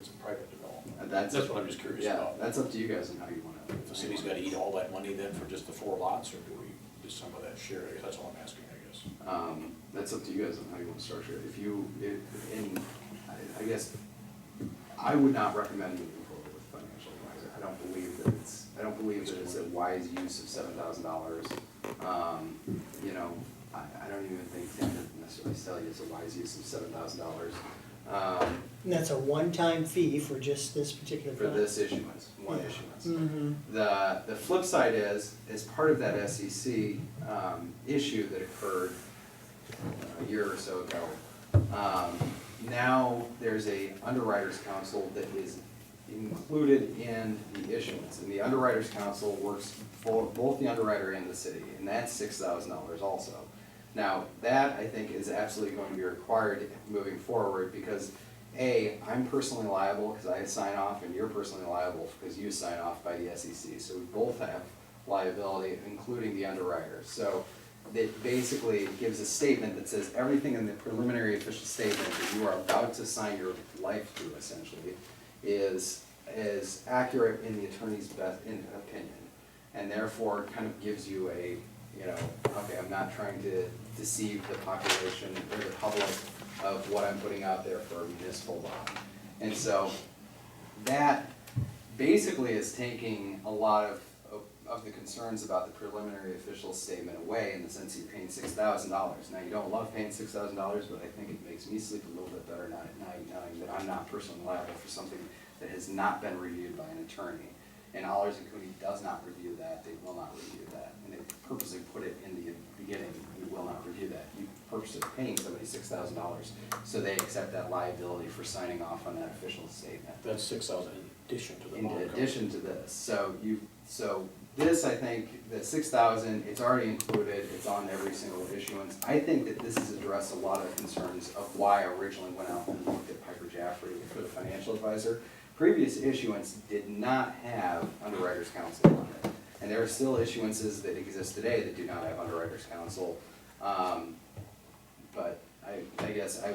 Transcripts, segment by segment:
It's a private development. That's what I'm just curious Yeah, about. that's up to you guys and how you want to. If the city's gotta eat all that money then for just the 4 lots, or does some of that share? I guess that's all I'm asking, I guess. That's up to you guys on how you want to structure it. I guess, I would not recommend moving forward with financial advisor. I don't believe that it's a wise use of $7,000. You know, I don't even think Tim would necessarily tell you it's a wise use of $7,000. And that's a one-time fee for just this particular For project? this issuance, one issuance. Mm-hmm. The flip side is, as part of that SEC issue that occurred a year or so ago, now there's a underwriters council that is included in the issuance. And the underwriters council works for both the underwriter and the city, and that's $6,000 also. Now, that I think is absolutely going to be required moving forward because A, I'm personally liable because I sign off, and you're personally liable because you sign off by the SEC. So we both have liability, including the underwriter. So that basically gives a statement that says everything in the preliminary official statement that you are about to sign your life to, essentially, is accurate in the attorney's best opinion, and therefore kind of gives you a, you know, okay, I'm not trying to deceive the population or the public of what I'm putting out there for a municipal bond. And so that basically is taking a lot of the concerns about the preliminary official statement away, in the sense that you're paying $6,000. Now, you don't love paying $6,000, but I think it makes me sleep a little bit better at night knowing that I'm not personally liable for something that has not been reviewed by an attorney. And Allers and Cooney does not review that, they will not review that. And they purposely put it in the beginning, we will not review that. You purposely paying somebody $6,000, so they accept that liability for signing off on that official statement. That's 6,000 in addition to the bond. In addition to this, so this, I think, the 6,000, it's already included, it's on every single issuance. I think that this has addressed a lot of concerns of why I originally went out and looked at Piper Jaffray for the financial advisor. Previous issuance did not have underwriters counsel on it. And there are still issuances that exist today that do not have underwriters counsel. But I guess I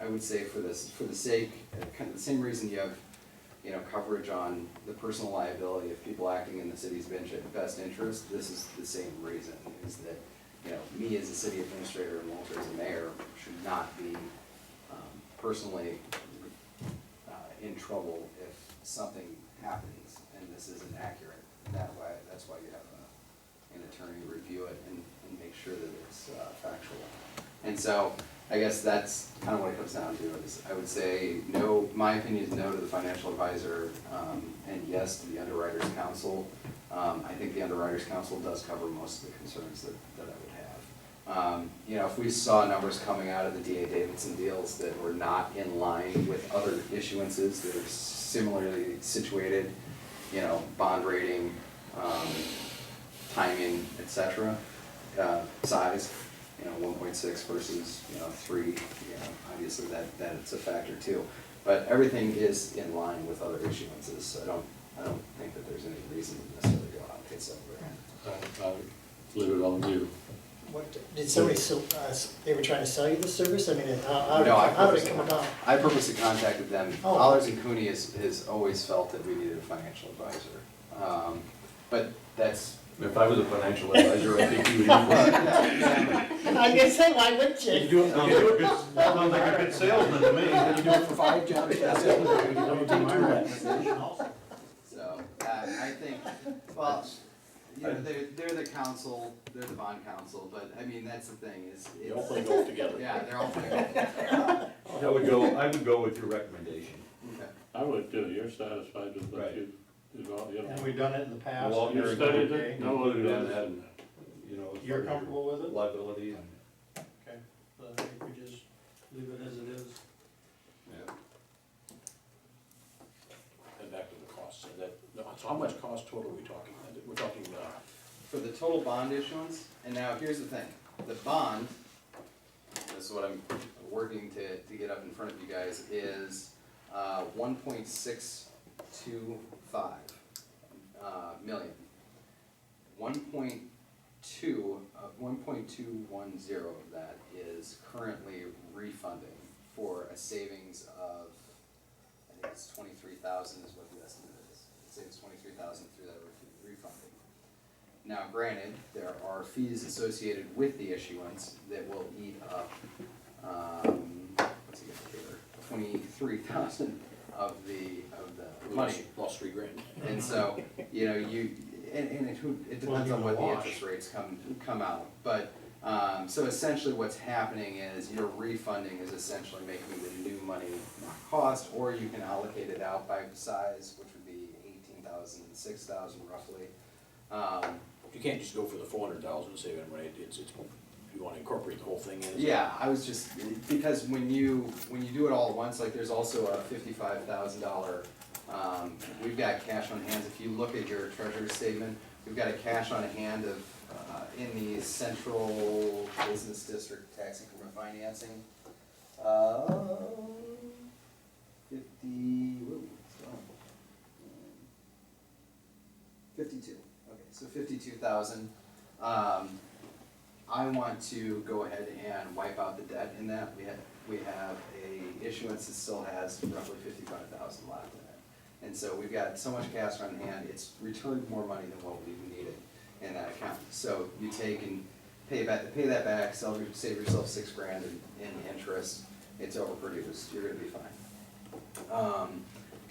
would say for the sake, kind of the same reason you have, you know, coverage on the personal liability of people acting in the city's best interest, this is the same reason, is that, you know, me as a city administrator and Walter as a mayor should not be personally in trouble if something happens and this isn't accurate. That's why you have an attorney review it and make sure that it's factual. And so I guess that's kind of what it comes down to, is I would say no, my opinion is no to the financial advisor, and yes to the underwriters council. I think the underwriters council does cover most of the concerns that I would have. You know, if we saw numbers coming out of the D.A. Davidson deals that were not in line with other issuances that are similarly situated, you know, bond rating, timing, etc., size, you know, 1.6 versus, you know, 3, you know, obviously that's a factor too. But everything is in line with other issuances, so I don't think that there's any reason to necessarily go out and pay $7,000. Leave it on you. What, did somebody, they were trying to sell you the service? I mean, how did it come about? I purposely contacted them. Oh. Allers and Cooney has always felt that we needed a financial advisor. But that's... If I was a financial advisor, I think you would. I was gonna say, why wouldn't you? You do it, sounds like a good salesman to me. You do it for 5 jobs, that's it. You don't take 2 reps. So, I think, well, you know, they're the council, they're the bond council, but I mean, that's the thing, is. They all play golf together. Yeah, they're all playing golf together. I would go with your recommendation. Okay. I would too, you're satisfied with what Right. you got, you know. And we've done it in the past. Well, and you're it's studied okay. it? No. Included on that, you know. You're comfortable with it? Liability and. Okay, so I think we just leave it as it is. Yeah. And back to the cost, so how much cost total are we talking? We're talking, For the total bond issuance, and now here's the thing, the bond, this is what I'm working to get up in front of you guys, is 1.625 million. 1.210 of that is currently refunding for a savings of, I think it's 23,000 is what the estimate is. It saves 23,000 through that refunding. Now granted, there are fees associated with the issuance that will eat up, what's it here, 23,000 of the money. Lost $3,000. And so, you know, it depends on what the interest rates come out, but, so essentially what's happening is your refunding is essentially making the new money not cost, or you can allocate it out by size, which would be 18,000, 6,000 roughly. You can't just go for the 400,000 and save it, right? You wanna incorporate the whole thing in. Yeah, I was just, because when you do it all at once, like there's also a $55,000, we've got cash on hand. If you look at your treasurer's statement, we've got a cash on hand of, in the central business district tax increment financing, 52, okay, so 52,000. I want to go ahead and wipe out the debt in that. We have a issuance that still has roughly 55,000 left in it. And so we've got so much cash on hand, it's returned more money than what we needed in that account. So you take and pay that back, save yourself $6,000 in interest, it's overproduced, you're gonna be fine.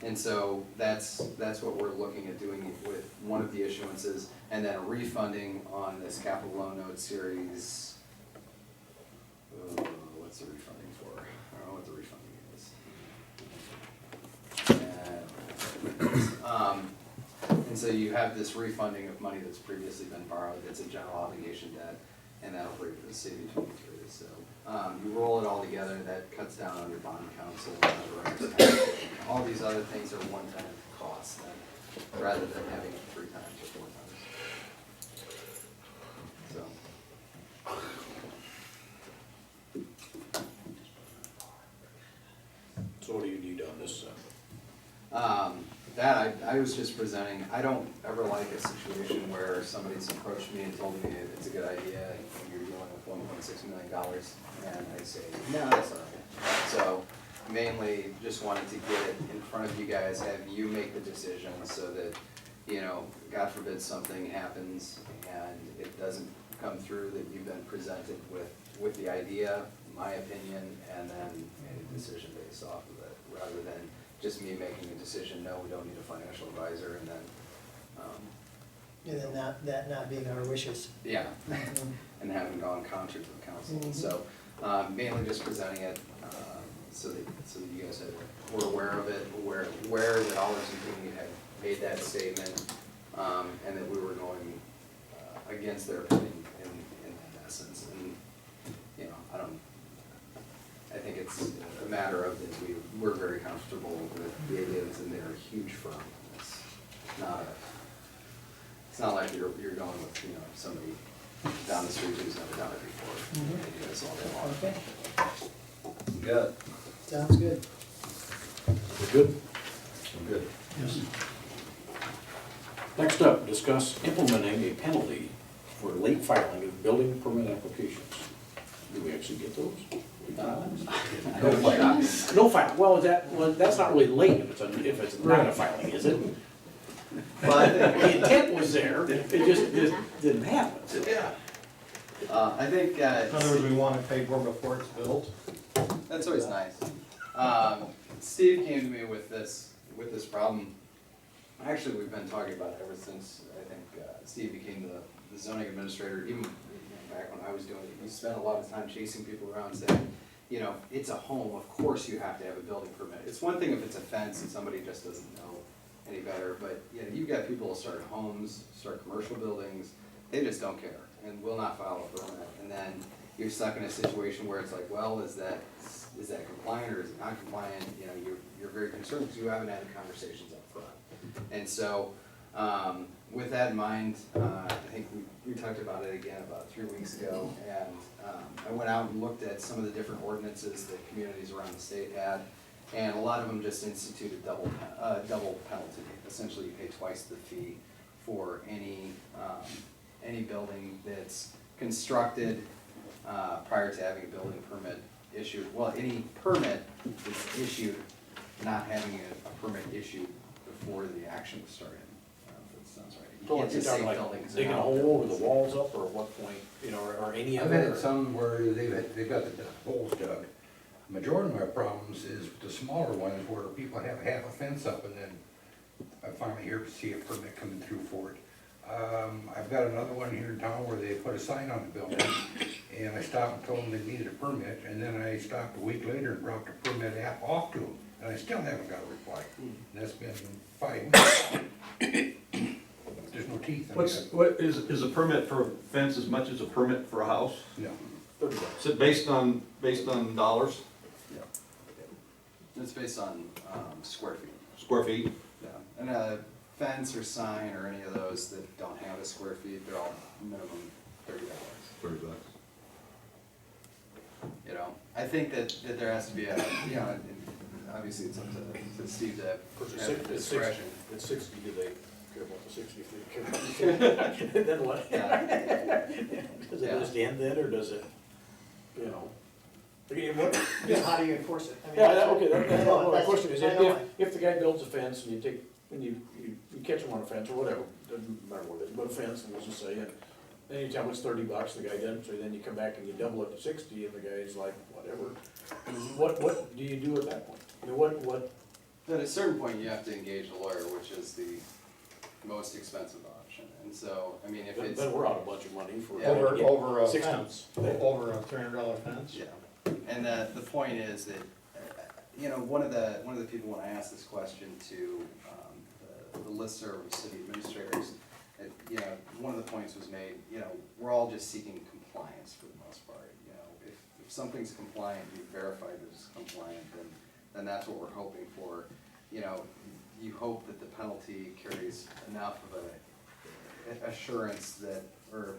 And so that's what we're looking at doing with one of the issuances, and then refunding on this capital loan note series. What's the refunding for? I don't know what the refunding is. And so you have this refunding of money that's previously been borrowed, that's a general obligation debt, and that'll bring it to the city 23. So you roll it all together, that cuts down on your bond counsel, all these other things are one-time costs, then, rather than having it 3 times or 4 times. So what do you need on this? That I was just presenting, I don't ever like a situation where somebody's approached me and told me it's a good idea, and you're dealing with $1.6 million, and I say, no, that's not right. So mainly just wanted to get it in front of you guys, have you make the decision so that, you know, God forbid something happens and it doesn't come through, that you've been presented with the idea, my opinion, and then made a decision based off of it, rather than just me making a decision, no, we don't need a financial advisor, and then, And then that not being our wishes. yeah, Mhm. and having gone contrary to the council. Mhm. So, mainly just presenting it, so that you guys were aware of it, aware that all of you had made that statement, and that we were going, against their opinion in essence. And, you know, I think it's a matter of that we're very comfortable with the idea that they're a huge firm. It's not like you're going with, you know, somebody down the street who's never done it before. Mhm. They do this all day long. Okay, Good. sounds good. We're good? Good. Yes. Next up, discuss implementing a penalty for late filing of building permit applications. Do we actually get those? No fighting. No filing, well, that's not really late if it's not a filing, is it? Well, I think, The intent was there, it just didn't happen. yeah. I think, In other words, we want it paid for before it's built. that's always nice. Steve came to me with this problem. Actually, we've been talking about it ever since, I think, Steve became the zoning administrator, even back when I was doing it. We spent a lot of time chasing people around saying, you know, it's a home, of course you have to have a building permit. It's one thing if it's a fence and somebody just doesn't know any better, but, you know, you've got people who start homes, start commercial buildings, they just don't care and will not file a permit. And then you're stuck in a situation where it's like, well, is that compliant or is it not compliant? You know, you're very concerned because you haven't had the conversations up front. And so, with that in mind, I think we talked about it again about 3 weeks ago, and I went out and looked at some of the different ordinances that communities around the state had, and a lot of them just instituted double penalty. Essentially, you pay twice the fee for any building that's constructed prior to having a building permit issued. Well, any permit that's issued not having a permit issued before the action was started. I don't know if that sounds right. You So can't you're just say talking buildings. like digging a hole over the walls up, or at what point, you know, or any I've other? had some where they've got the holes dug. Majority of my problems is the smaller ones where people have half a fence up and then I finally hear to see a permit coming through for it. I've got another one here in town where they put a sign on the building and I stopped and told them they needed a permit, and then I stopped a week later and brought the permit app off to them, and I still haven't got a reply. And that's been 5 weeks. There's no teeth. I mean, What is a permit for a fence as much as a permit for a house? No. $30. Is it based on dollars, Yeah. It's based on square feet. square feet? Yeah, and a fence or sign or any of those that don't have a square feet, they're all minimum $30. $30. You know, I think that there has to be a, you know, and obviously it's up to Steve to have discretion. At 60, do they care about the 60 if they care about the 50? Then what? Does it Yeah. just end then, or does it, you know? Again, what? Yeah, how do you enforce it? I mean, Yeah, okay, that's I know, my that's- question is, I know. if the guy builds a fence and you take, and you catch him on a fence or whatever, doesn't matter what it is, but a fence, and let's just say, and then you tell him it's $30, the guy doesn't, so then you come back and you double it to 60, and the guy's like, whatever. What do you do at that point? I mean, what, At a certain point, you have to engage a lawyer, which is the most expensive option, and so, I mean, if it's. then we're out a bunch of money for. Yeah. Over a 60. fence, over a $300 fence? Yeah, and the point is that, you know, one of the people, when I asked this question to the listserv of city administrators, you know, one of the points was made, you know, we're all just seeking compliance for the most part. You know, if something's compliant, you verify that it's compliant, then that's what we're hoping for. You know, you hope that the penalty carries enough of a assurance that, or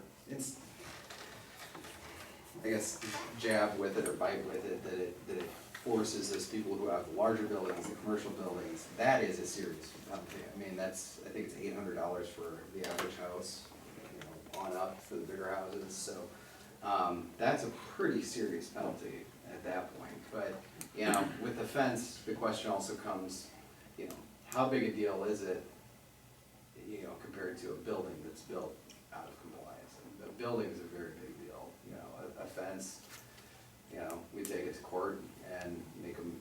I guess, jab with it or bite with it, that it forces those people who have the larger buildings, the commercial buildings, that is a serious penalty. I mean, I think it's $800 for the average house, you know, on up for the bigger houses, so, that's a pretty serious penalty at that point. But, you know, with the fence, the question also comes, you know, how big a deal is it, you know, compared to a building that's built out of compliance? And a building is a very big deal, you know, a fence, you know, we take it to court and make them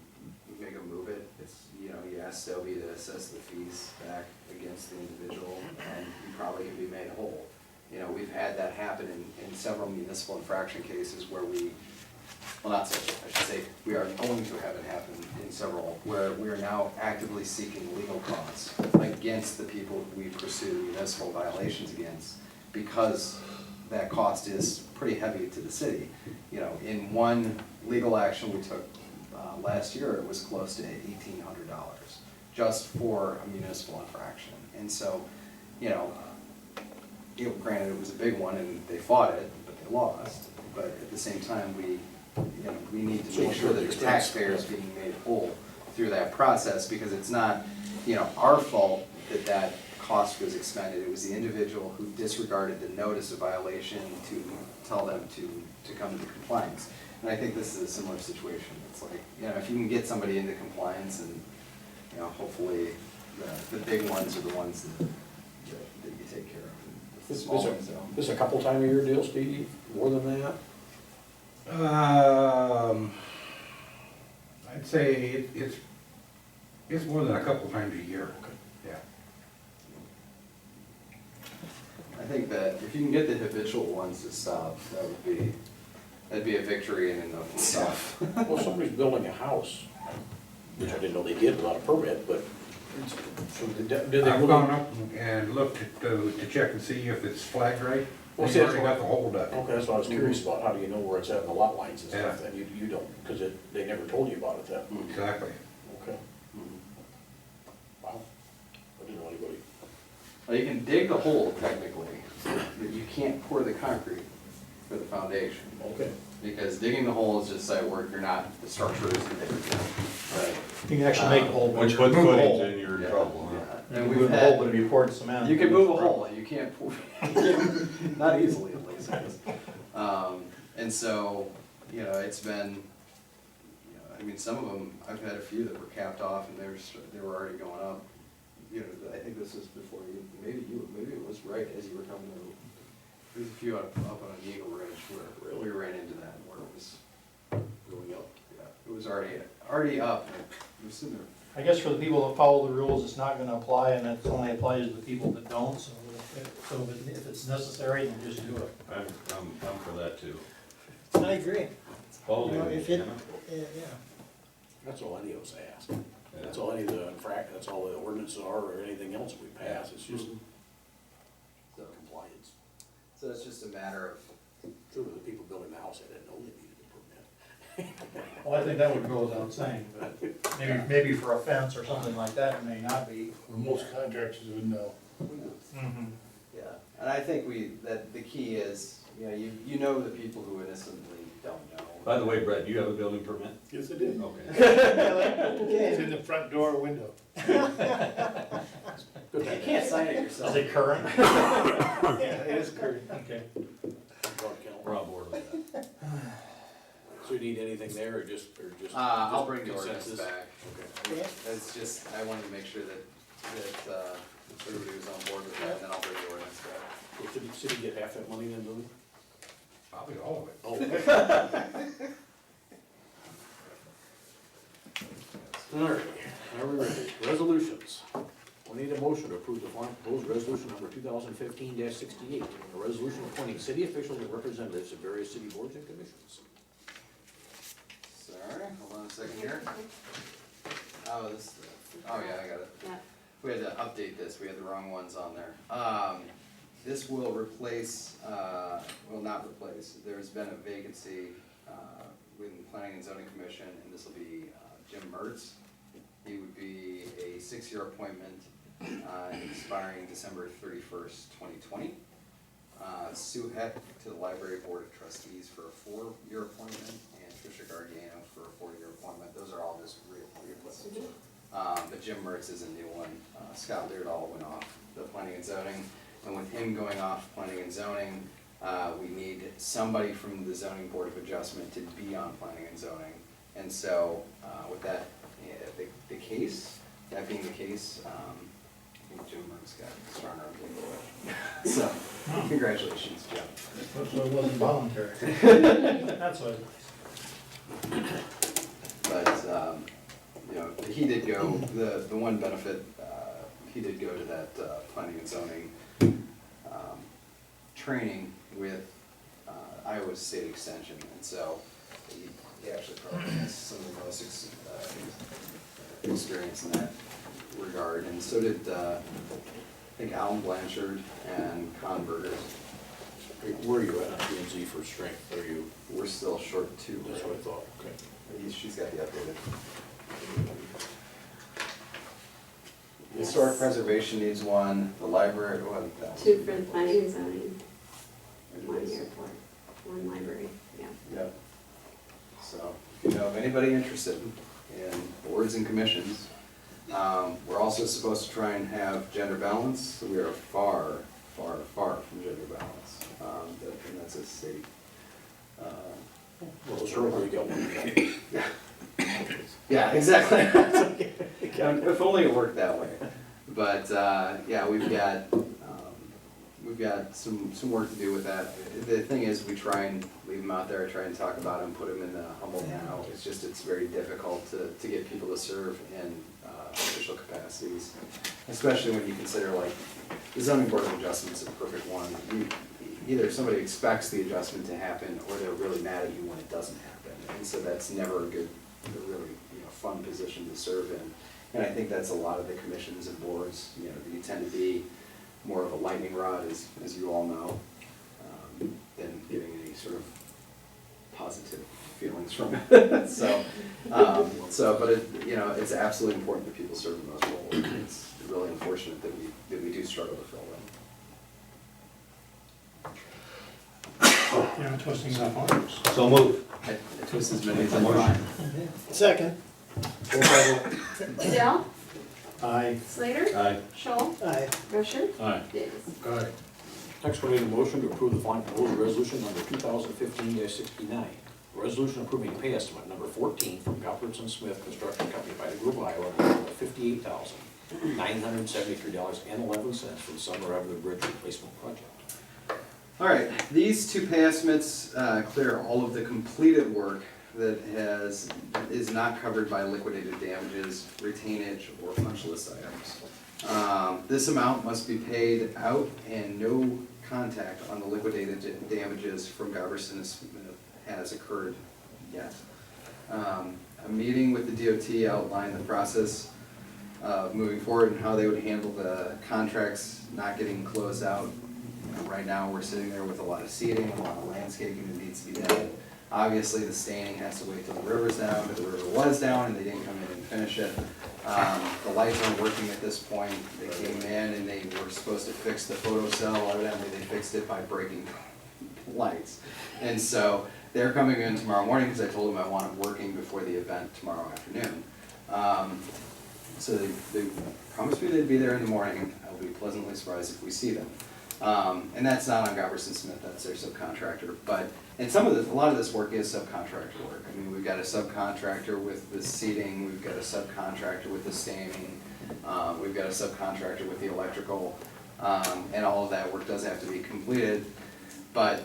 move it. It's, you know, you ask Sylvia to assess the fees back against the individual, and you probably can be made whole. You know, we've had that happen in several municipal infraction cases where well, not such, I should say, we are going to have it happen in several, where we are now actively seeking legal costs against the people we pursue municipal violations against, because that cost is pretty heavy to the city. You know, in one legal action we took last year, it was close to $1,800 just for a municipal infraction. And so, you know, granted it was a big one and they fought it, but they lost. But at the same time, we need to make sure that the taxpayer is being made whole through that process, because it's not, you know, our fault that cost was expended. It was the individual who disregarded the notice of violation to tell them to come into compliance. And I think this is a similar situation. It's like, you know, if you can get somebody into compliance, and, you know, hopefully the big ones are the ones that you take care of. The small ones don't. This a couple time a year deal, Steve, more than that? I'd say it's more than a couple times a year. Yeah. I think that if you can get the habitual ones to stop, that'd be a victory in and of itself. Well, somebody's building a house, which I didn't know they did without a permit, but, so did they I've really? gone up and looked to check and see if it's flagged right. Well, They've see, that's already got what- the hole done. Okay, that's what I was curious about, how do you know where it's at in the lot lines and stuff, Yeah. then you don't, because they never told you about it then? Exactly. Okay, Mhm. wow, I didn't know anybody. Well, you can dig the hole technically, but you can't pour the concrete for the foundation. Okay. Because digging the hole is just site work, the structure isn't there. But, You can actually make a hole. Once you put move a footings hole. in, you're in yeah, trouble, huh? yeah. And And we we've move a hole, had, but if you poured cement. you can move a hole, you can't pour, not easily at least. And so, you know, it's been, you know, I mean, some of them, I've had a few that were capped off and they were already going up. You know, I think this is before you, maybe it was right as you were coming to, there's a few up on an Eagle Ridge where we ran into that, where it was going up. Yeah, it was already up, and it was sitting there. I guess for the people that follow the rules, it's not gonna apply, and it only applies to the people that don't, so if it's necessary, then just do it. I'm for that too. I agree. Follow You know, the if it, rules, yeah, That's all any of us ask. yeah. That's all any of the that's all the ordinances are, or anything else we pass, it's just So, compliance. so it's just a matter of, True, the people building the house, they didn't know they needed a permit. Well, I think that would go without saying, but maybe for a fence or something like that, it may not be. Most contractors would know. yeah, and I think that the key is, you know, you know the people who innocently don't know. By the way, Brett, do you have a building permit? Yes, it is. Okay. It's in the front door window. You can't sign it yourself. Is it current? Yeah, it is current. Okay. We're on board with that. So you need anything there, or just? I'll bring the ordinance consensus? back. Okay. yeah. It's just, I wanted to make sure that everybody was on board with that, and then I'll bring the ordinance back. Well, did the city get half that money then, Billy? Probably all of it. Oh. All right, are we ready? Resolutions. We need a motion to approve the following proposed resolution number 2015-68, a resolution appointing city officials and representatives of various city boards and commissions. Sorry, hold on a second here. Oh, yeah, I got it. Yeah. We had to update this, we had the wrong ones on there. This will replace, will not replace, there's been a vacancy within the Planning and Zoning Commission, and this will be Jim Mertz. He would be a 6-year appointment, expiring December 31st, 2020. Sue Heck to the Library Board of Trustees for a 4-year appointment, and Tricia Gargano for a 4-year appointment. Those are all just reappointments. But Jim Mertz is a new one. Scott Leardahl went off the Planning and Zoning, and with him going off Planning and Zoning, we need somebody from the Zoning Board of Adjustment to be on Planning and Zoning. And so, with that, that being the case, I think Jim Mertz got stronger on the So, congratulations, Jim. So it wasn't voluntary. That's what. But, you know, he did go, the one benefit, he did go to that Planning and Zoning training with Iowa State Extension, and so he actually probably has some of the most experience in that regard, and so did, I think Alan Blanchard and Con Berger. Where are you at on P and Z for strength? Are you, We're still short 2. that's what I thought, okay. She's got the updated. Historic preservation needs one, the library, well, that. 2 for the planning and zoning, 1 airport, 1 library, yeah. Yep. So, if you know of anybody interested in boards and commissions, we're also supposed to try and have gender balance, so we are far, far, far from gender balance. And that's a state. Well, sure, we got one. Yeah, exactly. If only it worked that way. But, yeah, we've got some work to do with that. The thing is, we try and leave them out there, try and talk about them, put them in the Humboldt now. It's just, it's very difficult to get people to serve in official capacities, especially when you consider, like, the zoning board of adjustment's a perfect one. Either somebody expects the adjustment to happen, or they're really mad at you when it doesn't happen. And so that's never a good, a really, fun position to serve in. And I think that's a lot of the commissions and boards, you tend to be more of a lightning rod, as you all know, than getting any sort of positive feelings from it. So, but it's absolutely important that people serve in those roles. It's really unfortunate that we do struggle to fill them. You're twisting enough arms. So move. I twist as many as I can. Second. Dell, Aye. Slater, Aye. Scholl, Aye. Rusher, Aye. Davis. Next, we need a motion to approve the following proposed resolution number 2015-69, Resolution approving pay estimate number 14 from Gopperson Smith Construction Company by the Grove, Iowa, in the amount of $58,973.11 for the Summer Avenue Bridge Replacement Project. All right, these two pay estimates clear all of the completed work that is not covered by liquidated damages, retainage, or punch list items. This amount must be paid out, and no contact on the liquidated damages from Gopperson Smith has occurred yet. A meeting with the DOT outlined the process of moving forward and how they would handle the contracts not getting closed out. Right now, we're sitting there with a lot of seeding, a lot of landscaping that needs to be done. Obviously, the staining has to wait till the river's down, but the river was down and they didn't come in and finish it. The lights aren't working at this point. They came in and they were supposed to fix the photo cell, evidently they fixed it by breaking lights. And so, they're coming in tomorrow morning because I told them I want it working before the event tomorrow afternoon. So they promised me they'd be there in the morning. I'll be pleasantly surprised if we see them. And that's not on Gopperson Smith, that's their subcontractor. But, and a lot of this work is subcontractor work. I mean, we've got a subcontractor with the seating, we've got a subcontractor with the staining, we've got a subcontractor with the electrical, and all of that work does have to be completed. But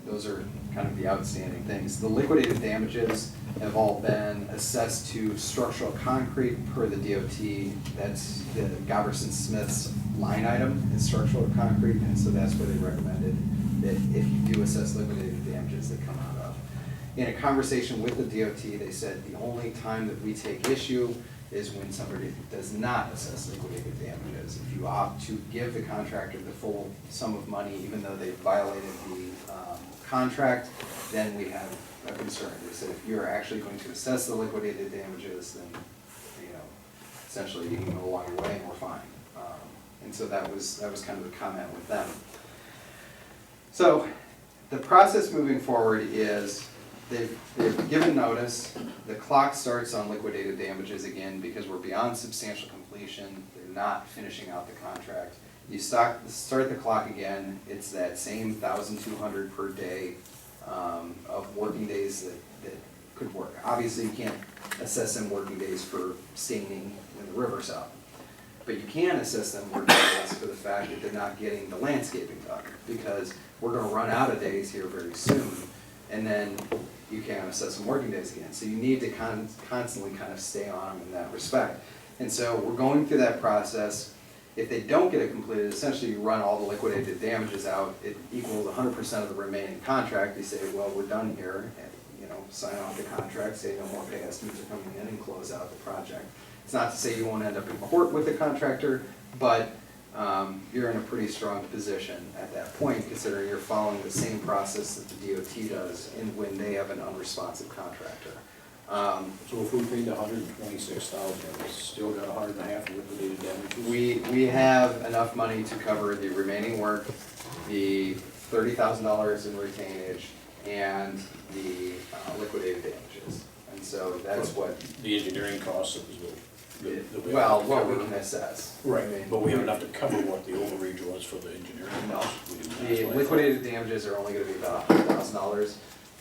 those are kind of the outstanding things. The liquidated damages have all been assessed to structural concrete per the DOT. That's the Gopperson Smith's line item is structural concrete, and so that's where they recommended that if you do assess liquidated damages, they come out of. In a conversation with the DOT, they said the only time that we take issue is when somebody does not assess liquidated damages. If you opt to give the contractor the full sum of money, even though they violated the contract, then we have a concern. They said if you're actually going to assess the liquidated damages, then, you know, essentially you can go along your way and we're fine. And so that was kind of the comment with them. So the process moving forward is they've given notice. The clock starts on liquidated damages again because we're beyond substantial completion. They're not finishing out the contract. You start the clock again. It's that same 1,200 per day of working days that could work. Obviously, you can't assess them working days for staining when the river's up. But you can assess them working days for the fact that they're not getting the landscaping done, because we're gonna run out of days here very soon, and then you can't assess them working days again. So you need to constantly kind of stay on them in that respect. And so we're going through that process. If they don't get it completed, essentially you run all the liquidated damages out, it equals 100% of the remaining contract. They say, well, we're done here, and, you know, sign off the contract, say no more pay estimates are coming in, and close out the project. It's not to say you won't end up in court with the contractor, but you're in a pretty strong position at that point, considering you're following the same process that the DOT does when they have an unresponsive contractor. So if we paid $126,000, we still got $100,500 of liquidated damages? We have enough money to cover the remaining work, the $30,000 in retainage, and the liquidated damages. And so that's what. The engineering costs that was Well, what we can assess. Right, I mean, but we have enough to cover what the overage was for the engineering costs. We didn't The ask liquidated damages are only gonna be about $100,000.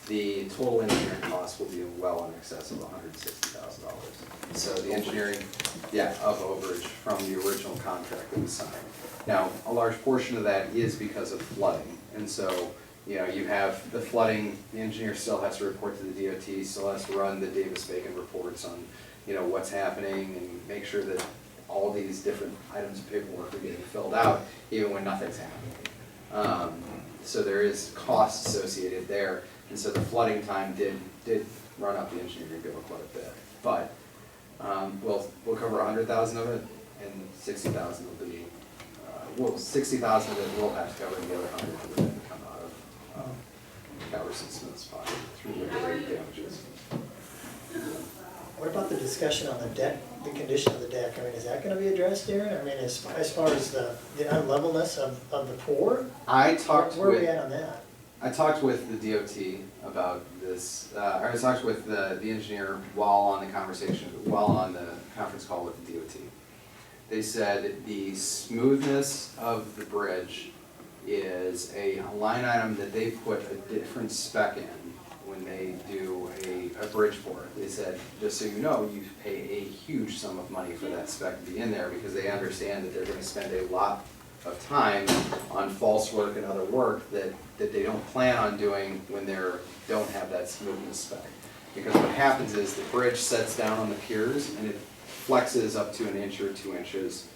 The total engineering cost will be well in excess of $160,000. So the engineering, of overage from the original contract that was signed. Now, a large portion of that is because of flooding, and so, you know, you have the flooding, the engineer still has to report to the DOT, still has to run the Davis-Bacon reports on, you know, what's happening and make sure that all these different items of paperwork are getting filled out, even when nothing's happening. So there is cost associated there, and so the flooding time did run up the engineering bill quite a bit. But we'll cover 100,000 of it, and 60,000 will be, 60,000 of it we'll have to cover, and the other 100 will then come out of Gopperson Smith's pocket through liquidated damages. What about the discussion on the deck, the condition of the deck? I mean, is that gonna be addressed, Darren? I mean, as far as the unlevelness of the pour? I talked Where are we with, at on that? I talked with the DOT about this, or I talked with the engineer while on the conference call with the DOT. They said the smoothness of the bridge is a line item that they put a different spec in when when they do a bridge for it. They said, just so you know, you pay a huge sum of money for that spec to be in there, because they understand that they're gonna spend a lot of time on false work and other work that they don't plan on doing when don't have that smoothness spec. Because what happens is the bridge sets down on the piers and it flexes up to 1 inch or 2 inches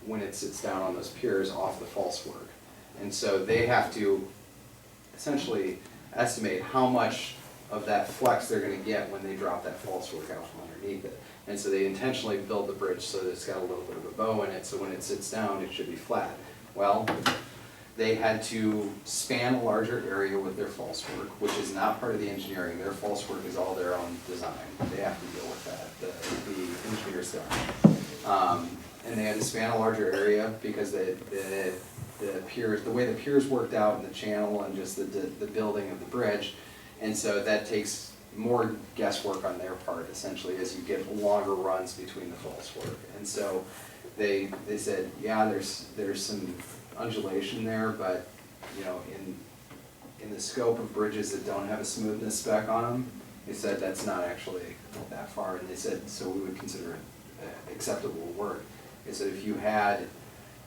when it sits down on those piers off the false work. And so they have to essentially estimate how much of that flex they're gonna get when they drop that false work out from underneath it. And so they intentionally build the bridge so that it's got a little bit of a bow in it, so when it sits down, it should be flat. Well, they had to span a larger area with their false work, which is not part of the engineering. Their false work is all their own design. They have to deal with that, the engineers don't. And they had to span a larger area because the piers, the way the piers worked out in the channel and just the building of the bridge. And so that takes more guesswork on their part, essentially, as you get longer runs between the false work. And so they said, yeah, there's some undulation there, but you know, in the scope of bridges that don't have a smoothness spec on them, they said that's not actually that far, and they said, so we would consider it acceptable work. They said if you had,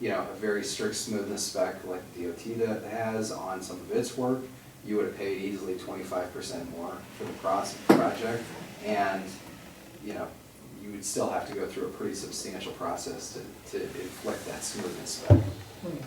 you know, a very strict smoothness spec like the DOT that has on some of its work, you would have paid easily 25% more for the project, and you know, you would still have to go through a pretty substantial process to inflict that smoothness spec.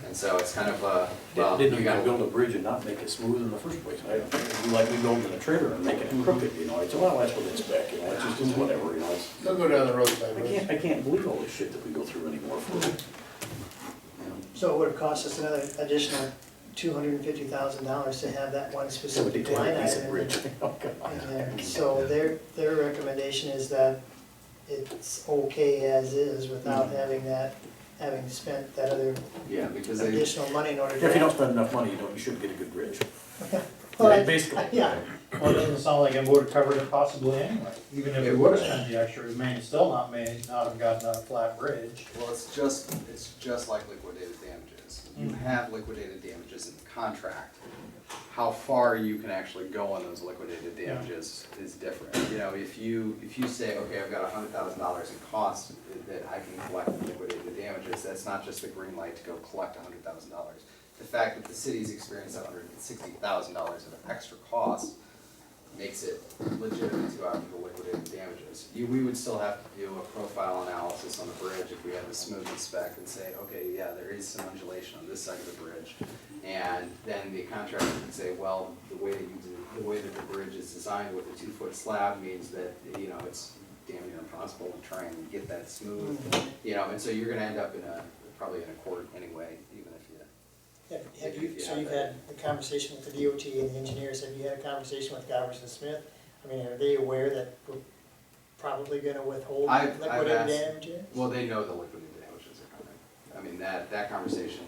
And so it's kind of a, well, Didn't you you gotta gotta build a bridge and not make it smooth in the first place? I don't think, like we building a trailer and making it crooked, you know, it's, well, that's what it's back, you know, it's just whatever, you know, it's. They'll go down the roadside. I can't believe all this shit that we go through anymore for, you know. So it would have cost us another additional $250,000 to have that one specific line item in there. So their recommendation is that it's okay as is without having spent that other yeah, because they, additional money in order to. If you don't spend enough money, you shouldn't get a good bridge. Well, Basically. Yeah, Well, it doesn't sound like it would have covered it possibly anyway. Even if It it would have would. spent the extra, it may still not have gotten a flat bridge. well, it's just like liquidated damages. You have liquidated damages in the contract. How far you can actually go on those liquidated damages is different. You know, if you say, okay, I've got $100,000 in costs that I can collect in liquidated damages, that's not just a green light to go collect $100,000. The fact that the city's experienced $160,000 of extra costs makes it legitimate to go after the liquidated damages. We would still have to do a profile analysis on the bridge if we had the smoothness spec and say, okay, yeah, there is some undulation on this side of the bridge. And then the contractor would say, well, the way that the bridge is designed with a 2-foot slab means that, you know, it's damn near impossible to try and get that smooth. You know, and so you're gonna end up probably in a court anyway, even if you. so you've had a conversation with the DOT and the engineers, have you had a conversation with Gowers and Smith? I mean, are they aware that we're probably gonna withhold I've liquidated asked- damages? Well, they know the liquidated damages are coming. I mean, that conversation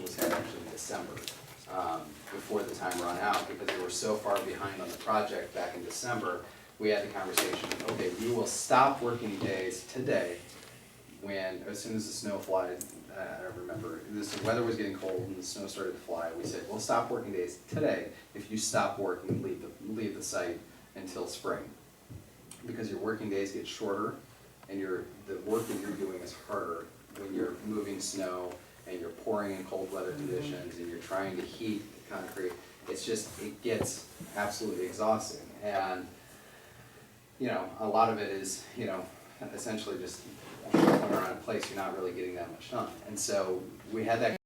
was had actually in December, before the time run out, because they were so far behind on the project back in December. We had the conversation, okay, we will stop working days today as soon as the snow flied. I don't remember, the weather was getting cold and the snow started to fly. We said, we'll stop working days today if you stop working, leave the site until spring. Because your working days get shorter and the work that you're doing is harder when you're moving snow and you're pouring in cold weather conditions and you're trying to heat the concrete. It gets absolutely exhausting. And, you know, a lot of it is, you know, essentially just shuffling around a place, you're not really getting that much done. And so we had that